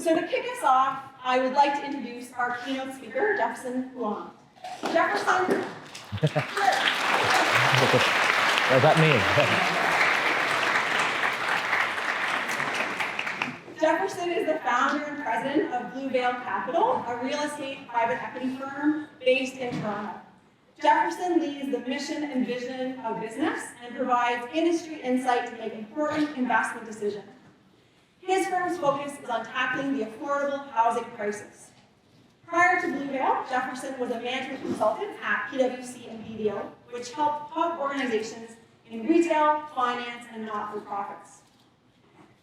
So to kick us off, I would like to introduce our keynote speaker, Jefferson Huang. Jefferson. Is that me? Jefferson is the founder and president of Bluevale Capital, a real estate private equity firm based in Toronto. Jefferson leads the mission and vision of business and provides industry insight to make important investment decisions. His firm's focus is on tackling the affordable housing crisis. Prior to Bluevale, Jefferson was a management consultant at PwC and BDO, which helped top organizations in retail, finance, and not-for-profits.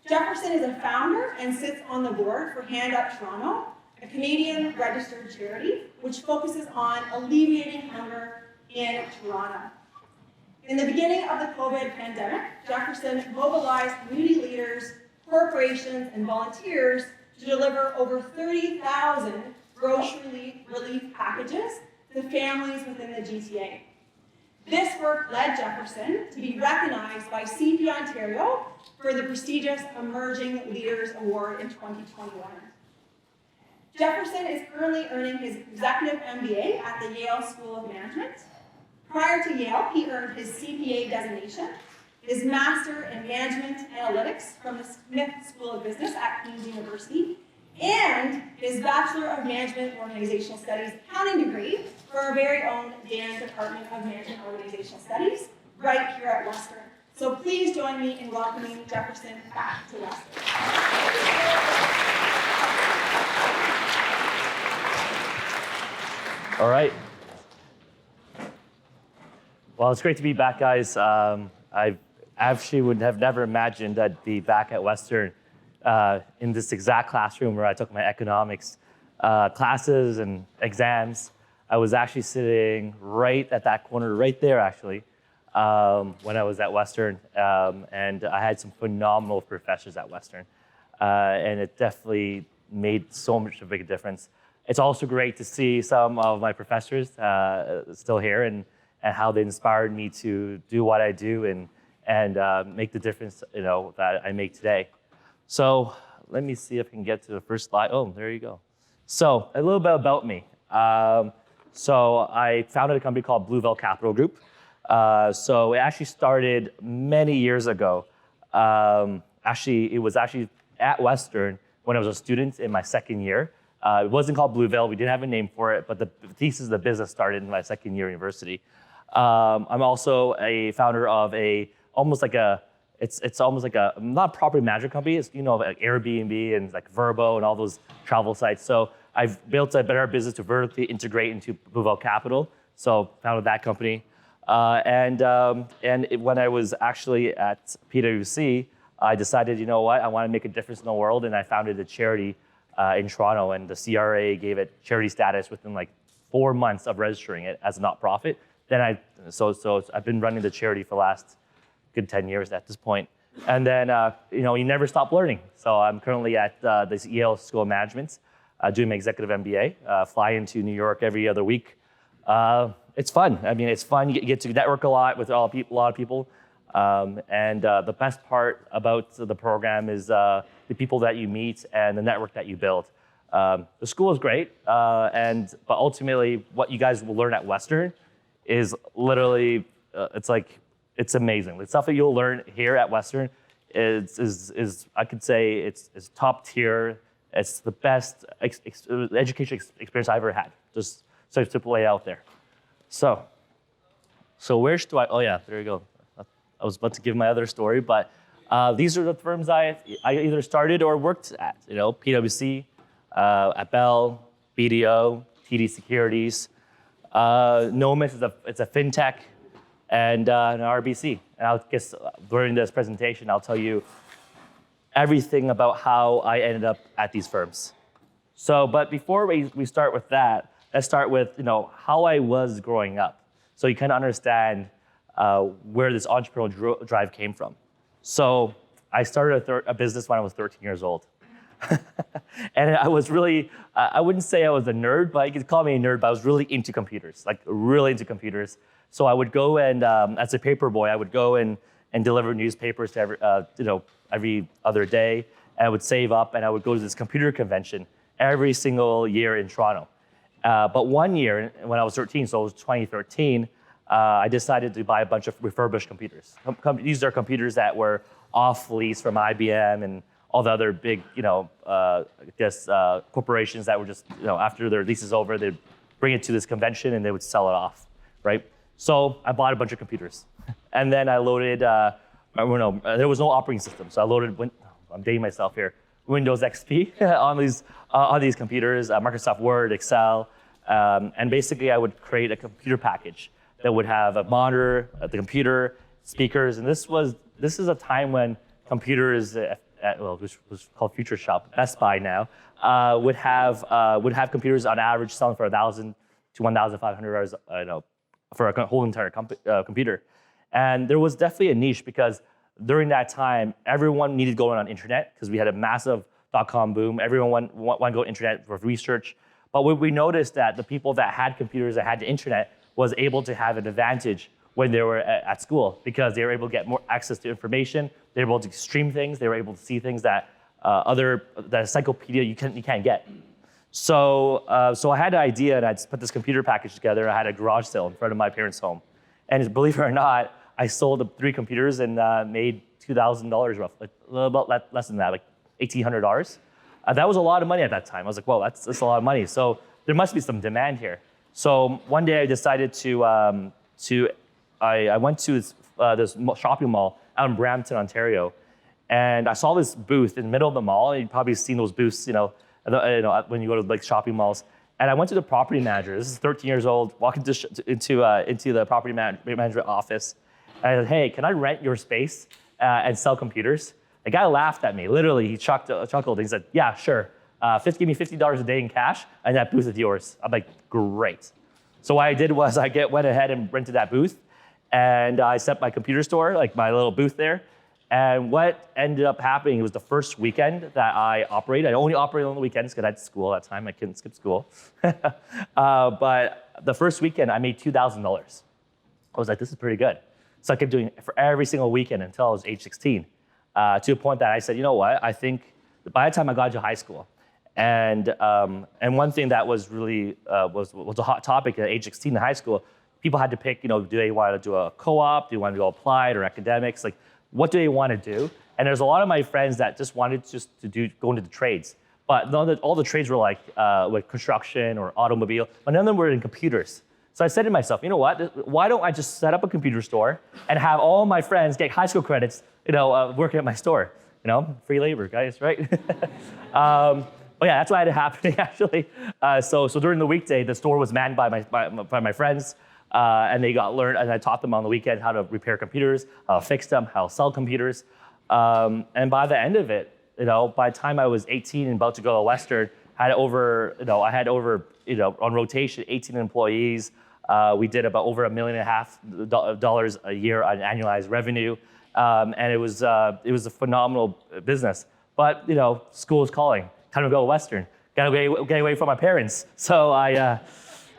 Jefferson is a founder and sits on the board for Hand Up Toronto, a Canadian registered charity which focuses on alleviating hunger in Toronto. In the beginning of the COVID pandemic, Jefferson mobilized community leaders, corporations, and volunteers to deliver over 30,000 grocery relief packages to families within the GTA. This work led Jefferson to be recognized by CPA Ontario for the prestigious Emerging Leaders Award in 2021. Jefferson is currently earning his executive MBA at the Yale School of Management. Prior to Yale, he earned his CPA designation, his Master in Management Analytics from the Smith School of Business at Queen's University, and his Bachelor of Management Organizational Studies accounting degree for our very own Dan Department of Management Organizational Studies, right here at Western. So please join me in welcoming Jefferson back to Western. All right. Well, it's great to be back, guys. I actually would have never imagined I'd be back at Western in this exact classroom where I took my economics classes and exams. I was actually sitting right at that corner, right there, actually, when I was at Western. And I had some phenomenal professors at Western. And it definitely made so much of a big difference. It's also great to see some of my professors still here and how they inspired me to do what I do and make the difference, that I make today. So let me see if I can get to the first slide. Oh, there you go. So a little bit about me. So I founded a company called Bluevale Capital Group. So it actually started many years ago. It was actually at Western when I was a student in my second year. It wasn't called Bluevale. We didn't have a name for it, but the thesis of the business started in my second year university. I'm also a founder of almost like a not property management company. It's like Airbnb and like Vrbo and all those travel sites. So I've built a better business to vertically integrate into Bluevale Capital. So founded that company. When I was actually at PwC, I decided, you know what, I want to make a difference in the world, and I founded a charity in Toronto, and the CRA gave it charity status within like 4 months of registering it as a not-profit. Then so I've been running the charity for the last good 10 years at this point. And then, you never stop learning. So I'm currently at the Yale School of Management, doing my executive MBA, fly into New York every other week. It's fun. I mean, it's fun. You get to network a lot with a lot of people. The best part about the program is the people that you meet and the network that you build. The school is great, but ultimately what you guys will learn at Western is literally, it's amazing. The stuff that you'll learn here at Western is I could say it's top tier. It's the best education experience I've ever had. Just so to lay out there. So where should I? Oh yeah, there you go. I was about to give my other story, but these are the firms I either started or worked at. PwC, at Bell, BDO, TD Securities. Nomis it's a fintech, and an RBC. And I guess during this presentation, I'll tell you everything about how I ended up at these firms. So, but before we start with that, let's start with how I was growing up, so you kind of understand where this entrepreneurial drive came from. So I started a business when I was 13 years old. And I was really, I wouldn't say I was a nerd, but you could call me a nerd, but I was really into computers, like really into computers. So I would go and, as a paper boy, I would go and deliver newspapers to every other day. and I would save up, and I would go to this computer convention every single year in Toronto. But one year, when I was 13, so it was 2013, I decided to buy a bunch of refurbished computers. These are computers that were off lease from IBM and all the other big, corporations that were just, after their lease is over, they'd bring it to this convention and they would sell it off, right? So I bought a bunch of computers. And then I loaded, there was no operating system. So I loaded, I'm dating myself here, Windows XP on these computers, Microsoft Word, Excel, and basically I would create a computer package that would have a monitor, the computer, speakers, and this is a time when computers, which was called Future Shop, Best Buy now, would have computers on average selling for $1,000 to $1,500 for a whole entire computer, and there was definitely a niche because during that time everyone needed to go on internet because we had a massive .com boom. Everyone wanted to go to internet for research, but we noticed that the people that had computers that had the internet was able to have an advantage when they were at school because they were able to get more access to information. They were able to stream things. They were able to see things that that encyclopedia you can't get. So I had an idea and I'd put this computer package together. I had a garage sale in front of my parents' home, and believe it or not, I sold the 3 computers and made $2,000 roughly, a little bit less than that, like $1,800. That was a lot of money at that time. I was like, whoa, that's a lot of money. So there must be some demand here. So one day I decided I went to this shopping mall out in Brampton, Ontario, and I saw this booth in the middle of the mall. And you've probably seen those booths, when you go to like shopping malls. And I went to the property manager. This is 13 years old, walking into the property management office. And I said, hey, can I rent your space and sell computers? The guy laughed at me. Literally, he chuckled. He said, yeah, sure. Give me $50 a day in cash, and that booth is yours. I'm like, great. So what I did was I went ahead and rented that booth, and I set my computer store, like my little booth there. And what ended up happening was the first weekend that I operated. I only operated on the weekends because I had school at that time. I couldn't skip school. But the first weekend, I made $2,000. I was like, this is pretty good. So I kept doing it for every single weekend until I was age 16. To a point that I said, you know what? I think by the time I got to high school, and one thing that was really was a hot topic at age 16 in high school, people had to pick, do they want to do a co-op, do they want to go applied or academics, like what do they want to do? And there's a lot of my friends that just wanted to go into the trades, but all the trades were like construction or automobile, but none of them were in computers. So I said to myself, you know what? Why don't I just set up a computer store and have all my friends get high school credits, working at my store? Free labor, guys, right? But yeah, that's why it happened actually. So during the weekday, the store was manned by my friends, and they got learned, and I taught them on the weekend how to repair computers, how to fix them, how to sell computers. And by the end of it, by the time I was 18 and about to go to Western, I had over on rotation 18 employees. We did about over $1.5 million a year on annualized revenue, and it was a phenomenal business. But school is calling. Time to go to Western. Gotta get away from my parents. So I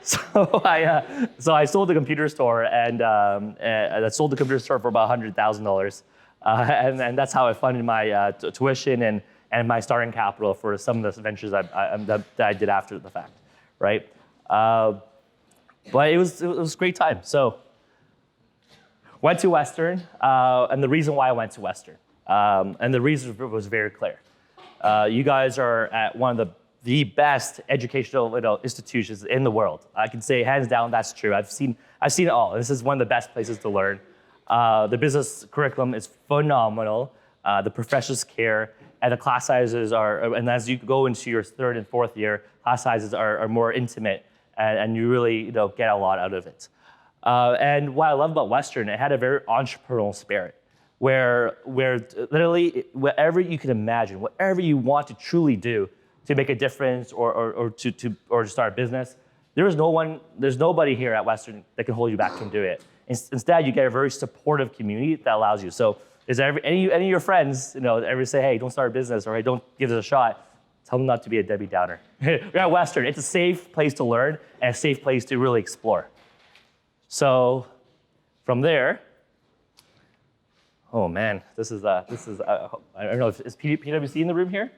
sold the computer store, and I sold the computer store for about $100,000, and that's how I funded my tuition and my starting capital for some of the ventures that I did after the fact, right? But it was a great time. So went to Western, and the reason why I went to Western, and the reason was very clear. You guys are at one of the best educational institutions in the world. I can say hands down that's true. I've seen it all. This is one of the best places to learn. The business curriculum is phenomenal. The professors care, and the class sizes and as you go into your 3rd and 4th year, class sizes are more intimate, and you really get a lot out of it. And what I love about Western, it had a very entrepreneurial spirit, where literally whatever you can imagine, whatever you want to truly do to make a difference or to start a business, there's nobody here at Western that can hold you back from doing it. Instead, you get a very supportive community that allows you. So is there any of your friends, ever say, hey, don't start a business, or hey, don't give it a shot, tell them not to be a Debbie Downer. We're at Western. It's a safe place to learn and a safe place to really explore. So from there, Oh man, this is I don't know, is PwC in the room here?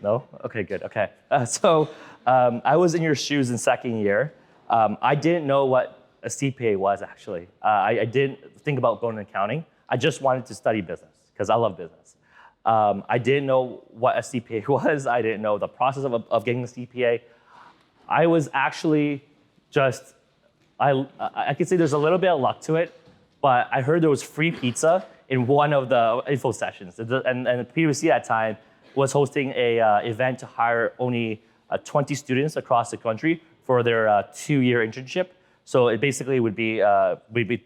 No? Okay, good, okay. I was in your shoes in second year. I didn't know what a CPA was actually. I didn't think about going to accounting. I just wanted to study business because I love business. I didn't know what a CPA was. I didn't know the process of getting the CPA. I was actually just, I could say there's a little bit of luck to it, but I heard there was free pizza in one of the info sessions. And PwC at that time was hosting a event to hire only 20 students across the country for their 2-year internship. So it basically would be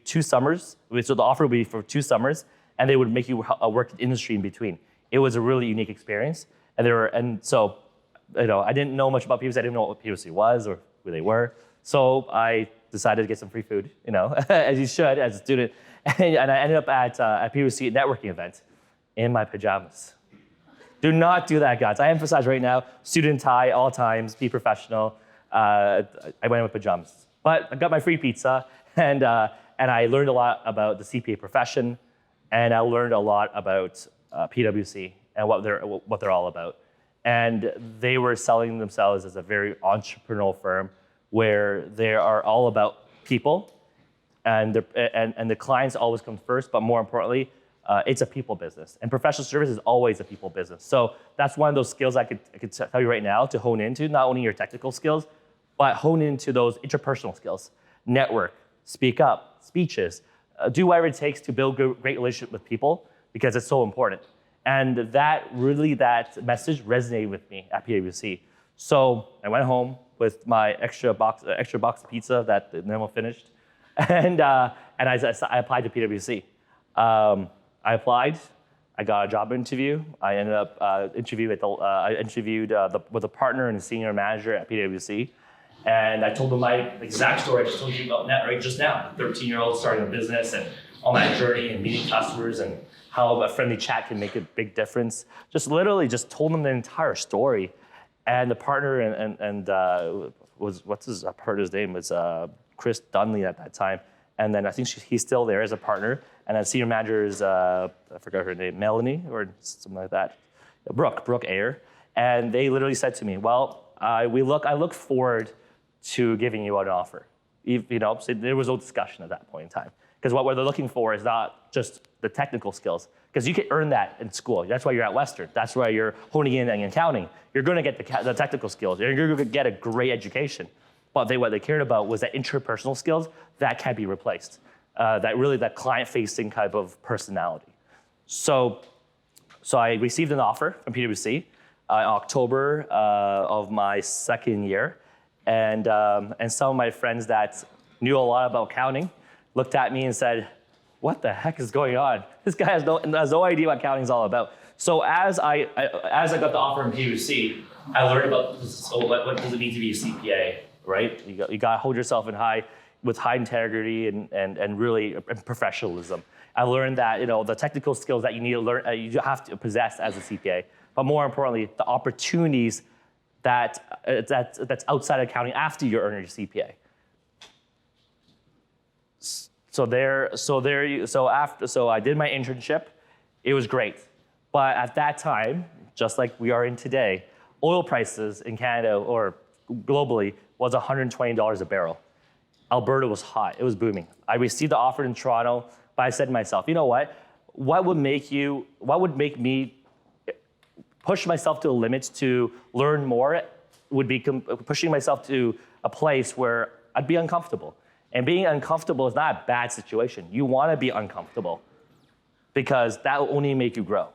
2 summers. So the offer would be for 2 summers, and they would make you work in industry in between. It was a really unique experience. So I didn't know much about PwC. I didn't know what PwC was or who they were. So I decided to get some free food, as you should as a student. And I ended up at a PwC networking event in my pajamas. Do not do that, guys. I emphasize right now, student tie, all times, be professional. I went in with pajamas. But I got my free pizza, and I learned a lot about the CPA profession, and I learned a lot about PwC and what they're all about. And they were selling themselves as a very entrepreneurial firm where they are all about people, and the clients always come first, but more importantly, it's a people business. And professional service is always a people business. So that's one of those skills I could tell you right now to hone into, not only your technical skills, but hone into those interpersonal skills. Network, speak up, speeches, do whatever it takes to build great relationship with people because it's so important. And that message resonated with me at PwC. So I went home with my extra box of pizza that the memo finished, and I applied to PwC. I applied. I got a job interview. I ended up interviewed with a partner and a senior manager at PwC, and I told them my exact story I just told you about just now. The 13-year-old starting a business and on that journey and meeting customers and how a friendly chat can make a big difference. Just literally just told them the entire story. And the partner what's his partner's name was Chris Dunley at that time. And then I think he's still there as a partner. And then senior manager is, I forgot her name, Melanie or something like that. Brooke Ayer. And they literally said to me, well, I look forward to giving you an offer. So there was no discussion at that point in time. Because what they're looking for is not just the technical skills, because you can earn that in school. That's why you're at Western. That's why you're honing in on accounting. You're going to get the technical skills. You're going to get a great education. But what they cared about was that interpersonal skills that can't be replaced. That client-facing type of personality. So I received an offer from PwC in October of my second year, and some of my friends that knew a lot about accounting looked at me and said, what the heck is going on? This guy has no idea what accounting is all about. So as I got the offer from PwC, I learned about what does it mean to be a CPA, right? You got to hold yourself with high integrity and really professionalism. I learned that the technical skills that you need to learn, you have to possess as a CPA, but more importantly, the opportunities that's outside of accounting after you earn your CPA. So I did my internship. It was great. But at that time, just like we are in today, oil prices in Canada or globally was $120 a barrel. Alberta was hot. It was booming. I received the offer in Toronto, but I said to myself, you know what? What would make me push myself to the limits to learn more would be pushing myself to a place where I'd be uncomfortable. And being uncomfortable is not a bad situation. You want to be uncomfortable because that will only make you grow.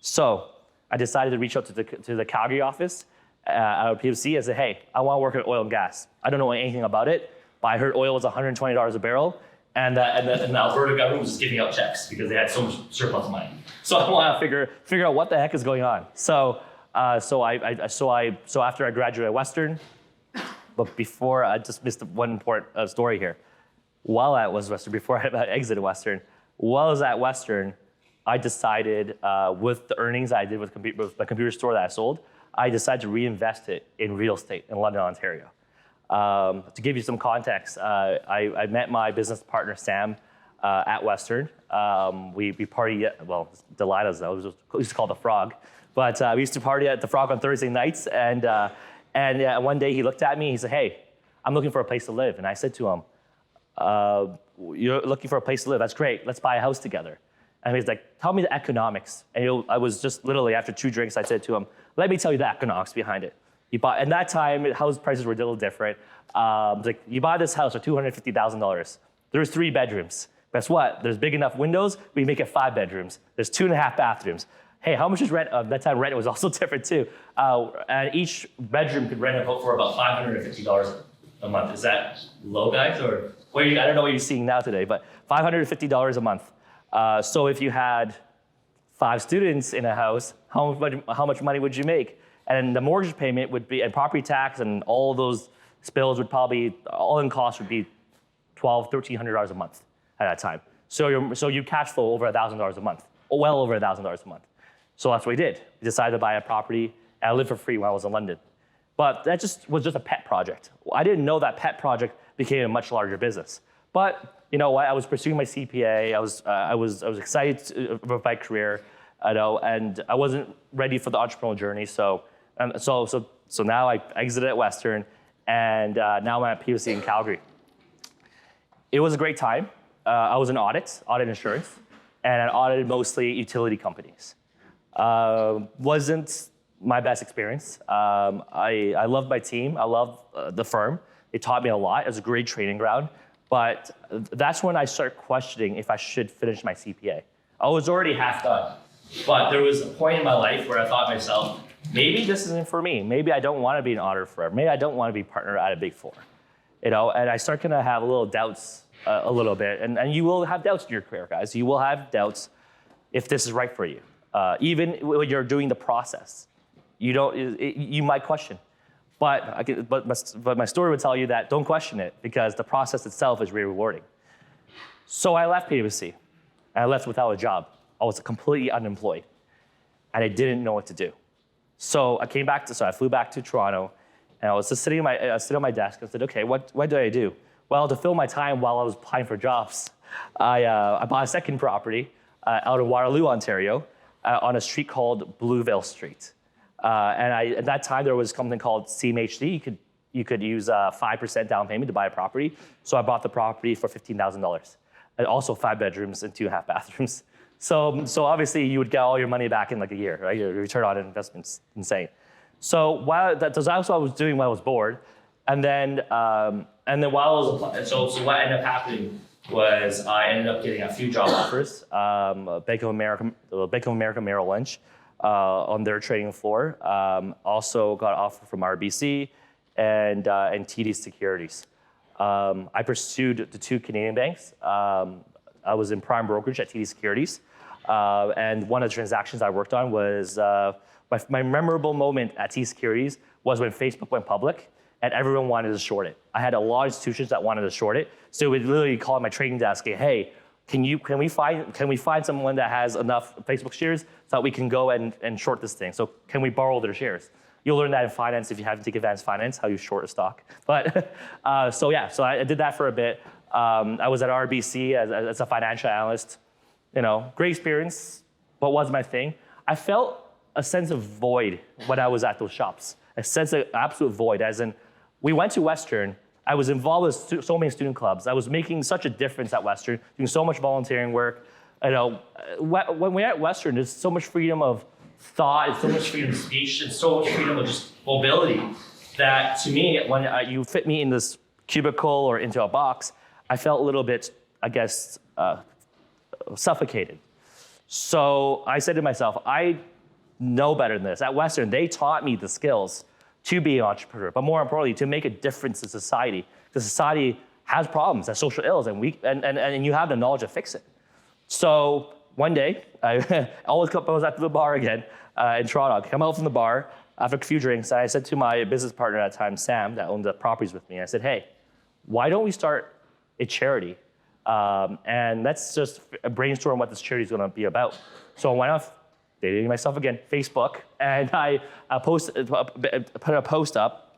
So I decided to reach out to the Calgary office at PwC and say, hey, I want to work in oil and gas. I don't know anything about it, but I heard oil was $120 a barrel, and the Alberta government was just giving out checks because they had so much surplus money. So I want to figure out what the heck is going on. So after I graduated at Western. But before, I just missed one important story here. While at Western, before I exited Western, while I was at Western, I decided with the earnings I did with the computer store that I sold, I decided to reinvest it in real estate in London, Ontario. To give you some context, I met my business partner, Sam, at Western. We party, well, Delilah's though, we used to call it the Frog. But we used to party at the Frog on Thursday nights. And one day he looked at me, he said, hey, I'm looking for a place to live. And I said to him, you're looking for a place to live, that's great, let's buy a house together. And he's like, tell me the economics. And I was just literally, after 2 drinks, I said to him, let me tell you the economics behind it. And that time, house prices were a little different. Like, you buy this house for $250,000. There's 3 bedrooms. Guess what? There's big enough windows, we make it 5 bedrooms. There's 2.5 bathrooms. Hey, how much is rent? That time rent was also different too. And each bedroom could rent for about $550 a month. Is that low, guys? Or I don't know what you're seeing now today, but $550 a month. So if you had 5 students in a house, how much money would you make? And the mortgage payment would be, and property tax and all those spills would probably, all in cost would be $1,200, $1,300 a month at that time. So you cash flow over $1,000 a month, well over $1,000 a month. So that's what we did. We decided to buy a property, and I lived for free when I was in London. But that was just a pet project. I didn't know that pet project became a much larger business. But you know what? I was pursuing my CPA. I was excited about my career, and I wasn't ready for the entrepreneurial journey. So now I exited at Western, and now I'm at PwC in Calgary. It was a great time. I was in audit insurance, and I audited mostly utility companies. Wasn't my best experience. I loved my team. I loved the firm. It taught me a lot. It was a great training ground. But that's when I started questioning if I should finish my CPA. I was already half done. But there was a point in my life where I thought to myself, maybe this isn't for me. Maybe I don't want to be an auditor forever. Maybe I don't want to be a partner at a Big Four. And I start to have a little doubts a little bit. And you will have doubts in your career, guys. You will have doubts if this is right for you. Even when you're doing the process, you might question. But my story would tell you that don't question it, because the process itself is really rewarding. So I left PwC, and I left without a job. I was completely unemployed, and I didn't know what to do. So I flew back to Toronto, and I was just sitting on my desk and said, okay, what do I do? Well, to fill my time while I was applying for jobs, I bought a second property out of Waterloo, Ontario, on a street called Bluevale Street. At that time, there was something called CMHC. You could use 5% down payment to buy a property. So I bought the property for $15,000. And also 5 bedrooms and 2.5 bathrooms. So obviously, you would get all your money back in like a year, right? Your return on investment's insane. So that's also what I was doing while I was bored. And then while I was applying, so what ended up happening was I ended up getting a few job offers, Bank of America Merrill Lynch on their trading floor. Also got an offer from RBC and TD Securities. I pursued the 2 Canadian banks. I was in prime brokerage at TD Securities. And one of the transactions I worked on was, my memorable moment at TD Securities was when Facebook went public and everyone wanted to short it. I had a lot of institutions that wanted to short it. So we'd literally call my trading desk, hey, can we find someone that has enough Facebook shares so that we can go and short this thing? So can we borrow their shares? You'll learn that in finance if you haven't taken advanced finance, how you short a stock. But so I did that for a bit. I was at RBC as a financial analyst. Great experience, but wasn't my thing. I felt a sense of void when I was at those shops. A sense of absolute void, as in, we went to Western. I was involved with so many student clubs. I was making such a difference at Western, doing so much volunteering work. When we're at Western, there's so much freedom of thought, and so much freedom of speech, and so much freedom of just mobility that, to me, when you fit me in this cubicle or into a box, I felt a little bit, I guess, suffocated. So I said to myself, I know better than this. At Western, they taught me the skills to be an entrepreneur, but more importantly, to make a difference in society. Because society has problems, has social ills, and you have the knowledge to fix it. So one day, I was at the bar again in Toronto. I come out from the bar after a few drinks, and I said to my business partner at the time, Sam, that owned the properties with me, I said, hey, why don't we start a charity? And let's just brainstorm what this charity is going to be about. So I went off, dating myself again, Facebook, and I put a post up,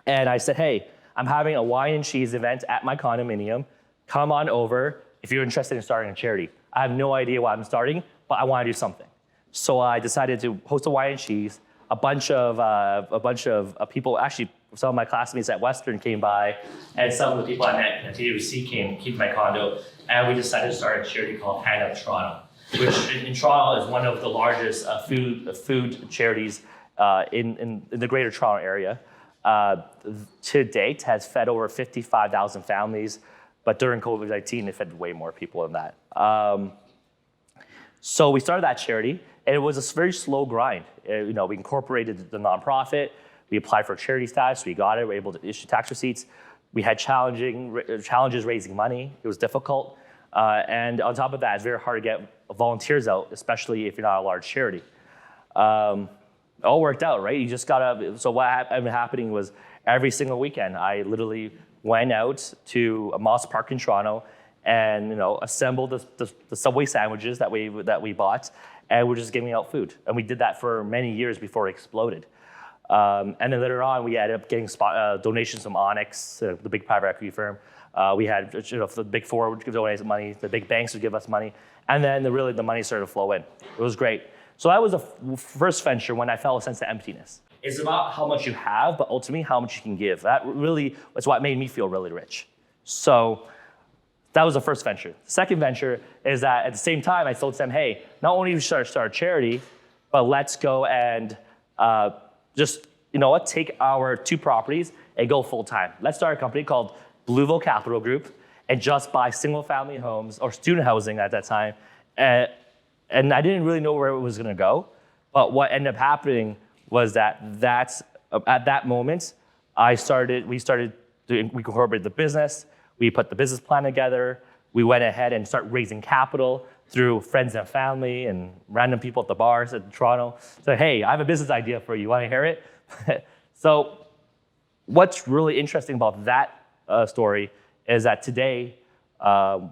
and I said, hey, I'm having a wine and cheese event at my condominium. Come on over. if you're interested in starting a charity. I have no idea what I'm starting, but I want to do something. So I decided to host a wine and cheese. A bunch of people, actually, some of my classmates at Western came by, and some of the people I met at TWC came to my condo, and we decided to start a charity called Hand Up Toronto, which in Toronto is one of the largest food charities in the Greater Toronto area. To date, has fed over 55,000 families, but during COVID-19, it fed way more people than that. So we started that charity, and it was a very slow grind. We incorporated the nonprofit. We applied for charity status. We got it. We were able to issue tax receipts. We had challenges raising money. It was difficult. And on top of that, it's very hard to get volunteers out, especially if you're not a large charity. It all worked out, right? You just gotta. So what happening was every single weekend, I literally went out to a Moss Park in Toronto and assembled the Subway sandwiches that we bought, and we're just giving out food. And we did that for many years before it exploded. And then later on, we ended up getting donations from Onyx, the big private equity firm. We had the big four would donate us money, the big banks would give us money, and then the money started to flow in. It was great. So that was the first venture when I felt a sense of emptiness. It's about how much you have, but ultimately how much you can give. That really was what made me feel really rich. So that was the first venture. The second venture is that at the same time, I told them, hey, not only should I start a charity, but let's go and just, take our 2 properties and go full time. Let's start a company called Bluevale Capital Group and just buy single family homes or student housing at that time. And I didn't really know where it was gonna go, but what ended up happening was that at that moment, we incorporated the business, we put the business plan together, we went ahead and started raising capital through friends and family and random people at the bars in Toronto. So, hey, I have a business idea for you, wanna hear it? So what's really interesting about that story is that today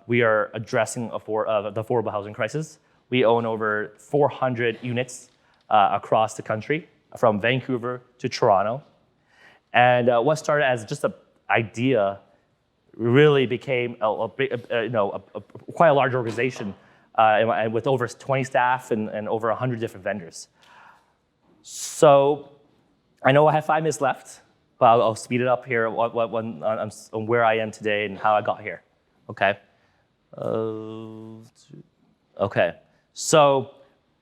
we are addressing the affordable housing crisis. We own over 400 units across the country, from Vancouver to Toronto. And what started as just an idea really became quite a large organization and with over 20 staff and over 100 different vendors. So I know I have 5 minutes left, but I'll speed it up here on where I am today and how I got here. Okay. Okay. So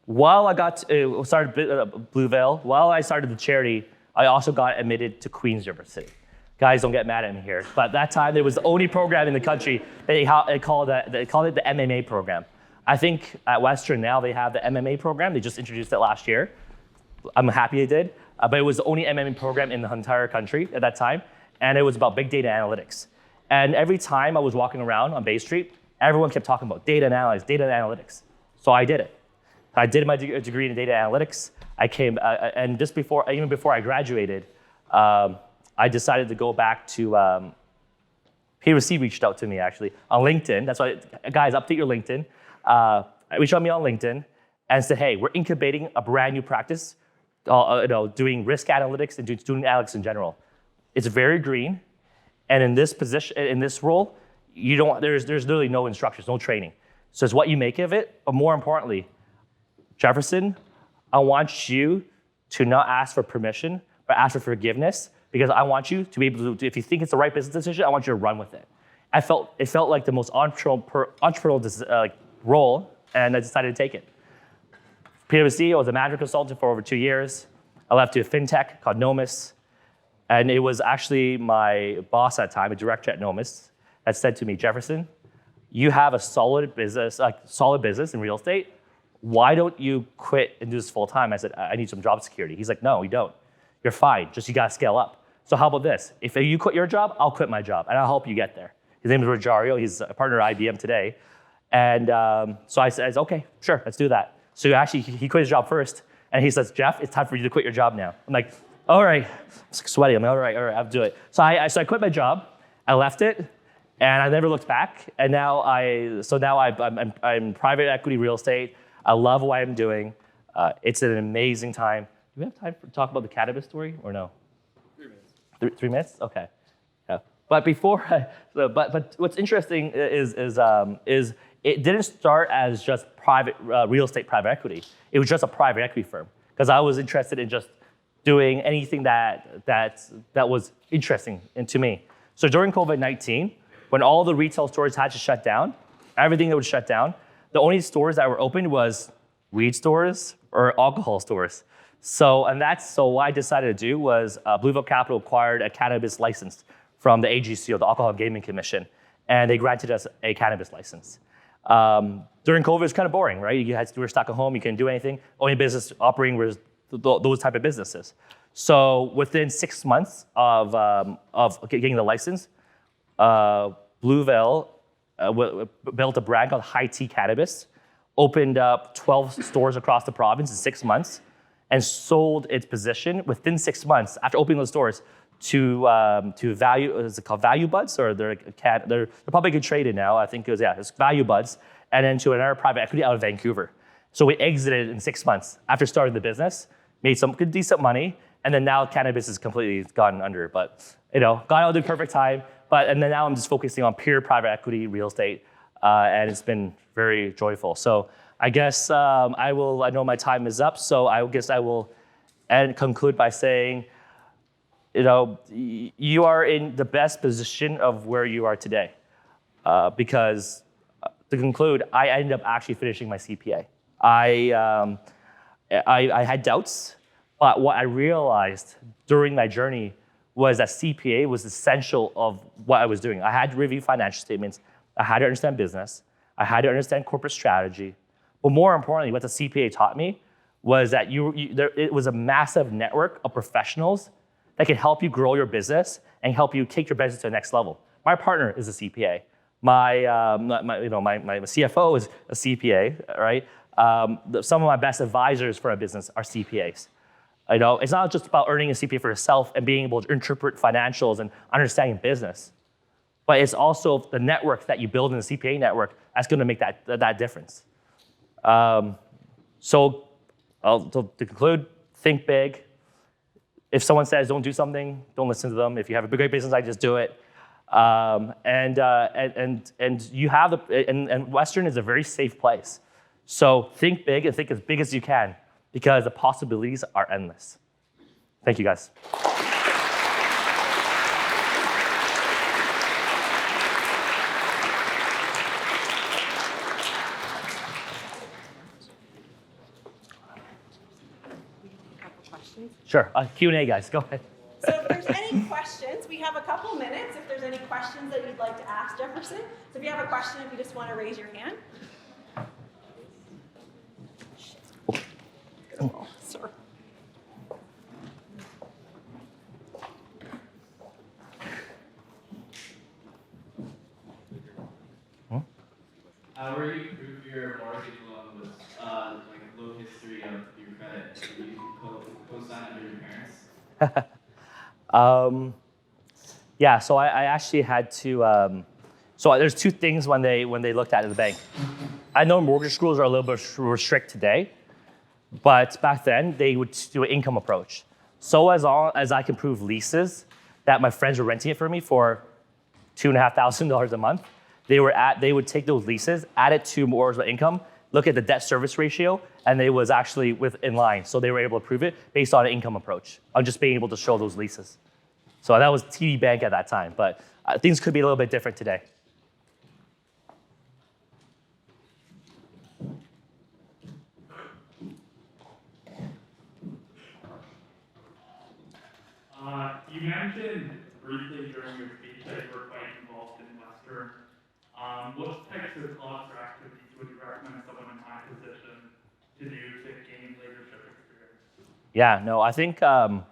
while I started Bluevale, while I started the charity, I also got admitted to Queen's University. Guys, don't get mad at me here, but that time there was the only program in the country they called it the MMA program. I think at Western now they have the MMA program. They just introduced it last year. I'm happy they did, but it was the only MMA program in the entire country at that time, and it was about big data analytics. And every time I was walking around on Bay Street, everyone kept talking about data analytics. So I did it. I did my degree in data analytics. I came, and even before I graduated, I decided to go back to, PwC reached out to me actually on LinkedIn. That's why, guys, update your LinkedIn. Reached out to me on LinkedIn and said, hey, we're incubating a brand new practice, doing risk analytics and doing student analytics in general. It's very green, and in this position, in this role, there's literally no instructions, no training. So it's what you make of it, but more importantly, Jefferson, I want you to not ask for permission, but ask for forgiveness, because I want you to be able to, if you think it's the right business decision, I want you to run with it. It felt like the most entrepreneurial role, and I decided to take it. PwC, I was a management consultant for over 2 years. I left to a fintech called Nomis, and it was actually my boss at the time, a director at Nomis, that said to me, Jefferson, you have a solid business in real estate. Why don't you quit and do this full time? I said, I need some job security. He's like, no, you don't. You're fine, just you gotta scale up. So how about this? If you quit your job, I'll quit my job, and I'll help you get there. His name is Rogerio, he's a partner at IBM today. And so I said, okay, sure, let's do that. So actually, he quit his job first, and he says, Jeff, it's time for you to quit your job now. I'm like, all right. I'm sweaty, I'm like, all right, I'll do it. So I quit my job, I left it, and I never looked back. And now I'm private equity real estate. I love what I'm doing. It's an amazing time. Do we have time to talk about the cannabis story or no? 3 minutes. 3 minutes? Okay. Yeah. But before, but what's interesting is it didn't start as just private real estate private equity. It was just a private equity firm because I was interested in just doing anything that was interesting to me. So during COVID-19, when all the retail stores had to shut down, everything that would shut down, the only stores that were open was weed stores or alcohol stores. So what I decided to do was Bluevale Capital acquired a cannabis license from the AGCO, the Alcohol and Gaming Commission, and they granted us a cannabis license. During COVID, it was kind of boring, right? You were stuck at home, you couldn't do anything. Only business operating was those type of businesses. So within 6 months of getting the license, Bluevale built a brand called High Tea Cannabis, opened up 12 stores across the province in 6 months, and sold its position within 6 months after opening those stores to Value. Is it called Value Buds, or they're publicly traded now? I think it's Value Buds, and then to another private equity out of Vancouver. So we exited in 6 months after starting the business, made some good decent money, and then now cannabis is completely gone under. But got out at the perfect time. And then now I'm just focusing on pure private equity real estate, and it's been very joyful. So I guess I know my time is up, so I guess I will conclude by saying, you are in the best position of where you are today, because to conclude, I ended up actually finishing my CPA. I had doubts, but what I realized during my journey was that CPA was essential of what I was doing. I had to review financial statements. I had to understand business. I had to understand corporate strategy. But more importantly, what the CPA taught me was that it was a massive network of professionals that can help you grow your business and help you take your business to the next level. My partner is a CPA. My CFO is a CPA, right? Some of my best advisors for a business are CPAs. It's not just about earning a CPA for yourself and being able to interpret financials and understanding business, but it's also the network that you build in the CPA network that's going to make that difference. So to conclude, think big. If someone says don't do something, don't listen to them. If you have a great business, just do it. And you have and Western is a very safe place. So think big and think as big as you can, because the possibilities are endless. Thank you, guys. Sure, Q&A, guys, go ahead. So if there's any questions, we have a couple minutes. If there's any questions that you'd like to ask Jefferson. So if you have a question, if you just want to raise your hand. Oh, sorry. How were you prove your mortgage loan with a low history of your credit? Did you co-sign under your parents? Yeah, so I actually had to. So there's two things when they looked at it at the bank. I know mortgage schools are a little bit strict today, but back then they would do an income approach. So as long as I can prove leases that my friends were renting it for me for $2,500 a month, they would take those leases, add it to more income, look at the debt service ratio, and it was actually in line. So they were able to prove it based on an income approach, on just being able to show those leases. So that was TD Bank at that time, but things could be a little bit different today. You mentioned briefly during your speech that you were quite involved in Western. What types of clubs or activities would you recommend someone in my position to do to gain leadership experience? Yeah, no, I think I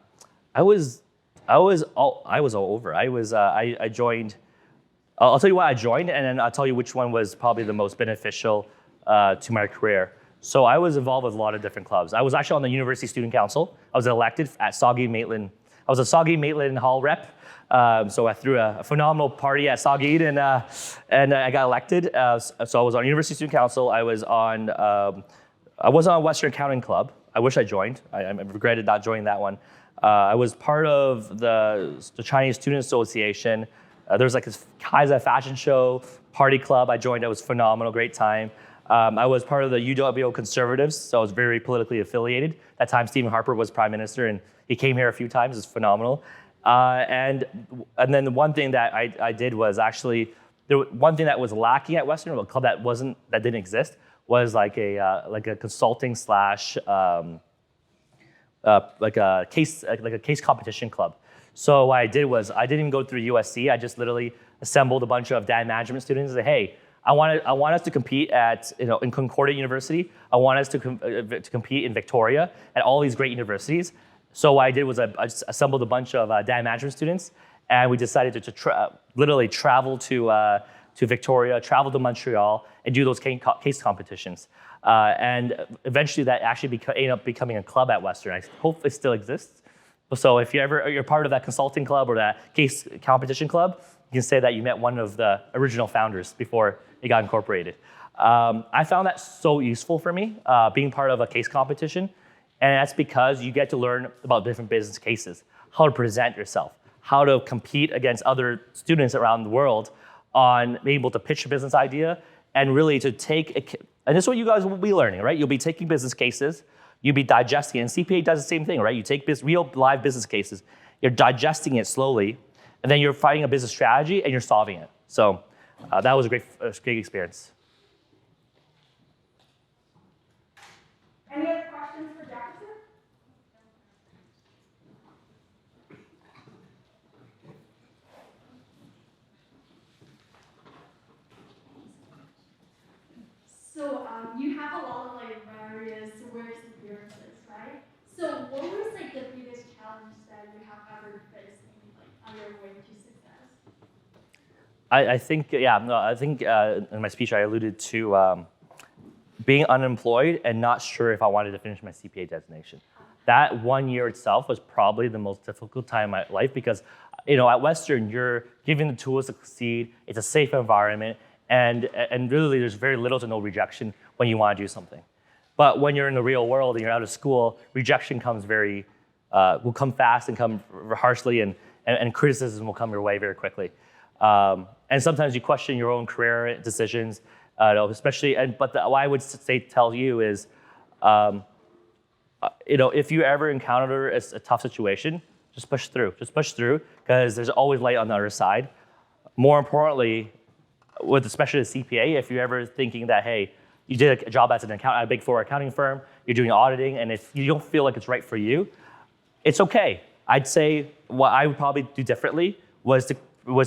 was all over. I joined. I'll tell you why I joined, and then I'll tell you which one was probably the most beneficial to my career. So I was involved with a lot of different clubs. I was actually on the University Student Council. I was elected at Sauget-Maitland. I was a Sauget-Maitland Hall rep. So I threw a phenomenal party at Sauget, and I got elected. So I was on University Student Council. I was on Western Accounting Club. I wish I joined. I regretted not joining that one. I was part of the Chinese Student Association. There was like this Kaiser fashion show, party club I joined. It was phenomenal, great time. I was part of the UWO Conservatives, so I was very politically affiliated. At that time, Stephen Harper was prime minister, and he came here a few times. It was phenomenal. And then the one thing that I did was actually, one thing that was lacking at Western, a club that didn't exist, was like a consulting slash like a case competition club. So what I did was I didn't even go through USC. I just literally assembled a bunch of data management students and said, hey, I want us to compete in Concordia University. I want us to compete in Victoria at all these great universities. So what I did was I just assembled a bunch of data management students, and we decided to literally travel to Victoria, travel to Montreal, and do those case competitions. And eventually that actually ended up becoming a club at Western. I hope it still exists. So if you're part of that consulting club or that case competition club, you can say that you met one of the original founders before it got incorporated. I found that so useful for me, being part of a case competition. And that's because you get to learn about different business cases, how to present yourself, how to compete against other students around the world on being able to pitch a business idea and really to and this is what you guys will be learning, right? You'll be taking business cases, you'll be digesting it, and CPA does the same thing, right? You take real live business cases, you're digesting it slowly, and then you're finding a business strategy and you're solving it. So that was a great experience. Any other questions for Jefferson? So you have a lot of various work experiences, right? So what was the biggest challenge that you have ever faced on your way to success? I think in my speech I alluded to being unemployed and not sure if I wanted to finish my CPA designation. That 1 year itself was probably the most difficult time in my life because, at Western, you're given the tools to succeed. It's a safe environment, and really there's very little to no rejection when you want to do something. But when you're in the real world and you're out of school, rejection will come fast and come harshly, and criticism will come your way very quickly. And sometimes you question your own career decisions. What I would tell you is, if you ever encounter a tough situation, just push through. Just push through, because there's always light on the other side. More importantly, especially the CPA, if you're ever thinking that, hey, you did a job as an accountant at a Big Four accounting firm, you're doing auditing, and if you don't feel like it's right for you, it's okay. I'd say what I would probably do differently was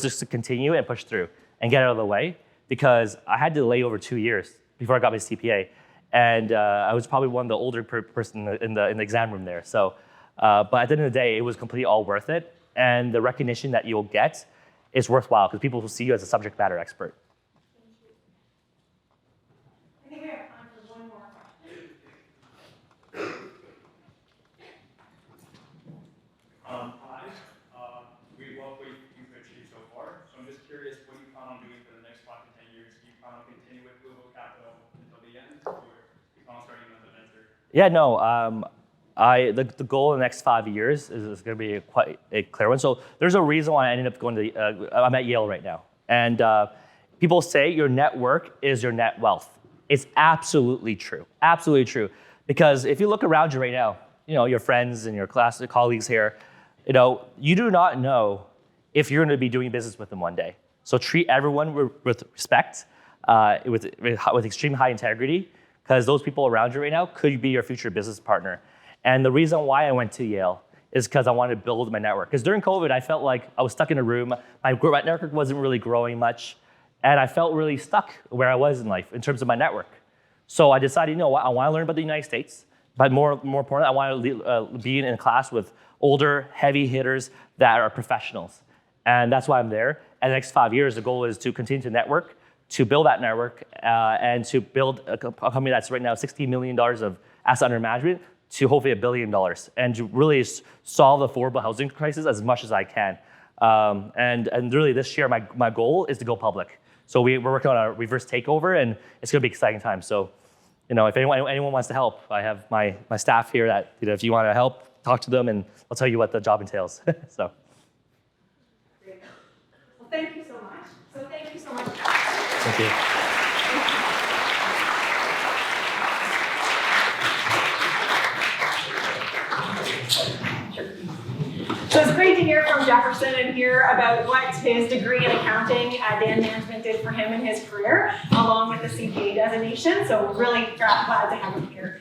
just to continue and push through and get out of the way, because I had to delay over 2 years before I got my CPA, and I was probably one of the older person in the exam room there. So, but at the end of the day, it was completely all worth it, and the recognition that you'll get is worthwhile because people will see you as a subject matter expert. I think we have time for one more question. Hi. We love what you've achieved so far. So I'm just curious what you plan on doing for the next 5 to 10 years. Do you plan on continuing with Bluevale Capital until the end, or do you plan on starting another venture? Yeah, no. The goal in the next 5 years is going to be quite a clear one. So there's a reason why I ended up going to I'm at Yale right now. And people say your network is your net wealth. It's absolutely true. Absolutely true. Because if you look around you right now, your friends and your class colleagues here, you do not know if you're going to be doing business with them one day. So treat everyone with respect, with extreme high integrity, because those people around you right now could be your future business partner. And the reason why I went to Yale is because I wanted to build my network. Because during COVID, I felt like I was stuck in a room. My network wasn't really growing much. And I felt really stuck where I was in life in terms of my network. So I decided, I want to learn about the United States. But more importantly, I want to be in a class with older, heavy hitters that are professionals. And that's why I'm there. And the next 5 years, the goal is to continue to network, to build that network, and to build a company that's right now $16 million of assets under management to hopefully $1 billion, and to really solve the affordable housing crisis as much as I can. And really this year, my goal is to go public. So we're working on a reverse takeover, and it's going to be an exciting time. So, if anyone wants to help, I have my staff here that, if you want to help, talk to them, and I'll tell you what the job entails. So. Great. Well, thank you. Thank you. So it's great to hear from Jefferson and hear about what his degree in accounting at Dan Management did for him in his career, along with the CPA designation. So we're really glad to have him here.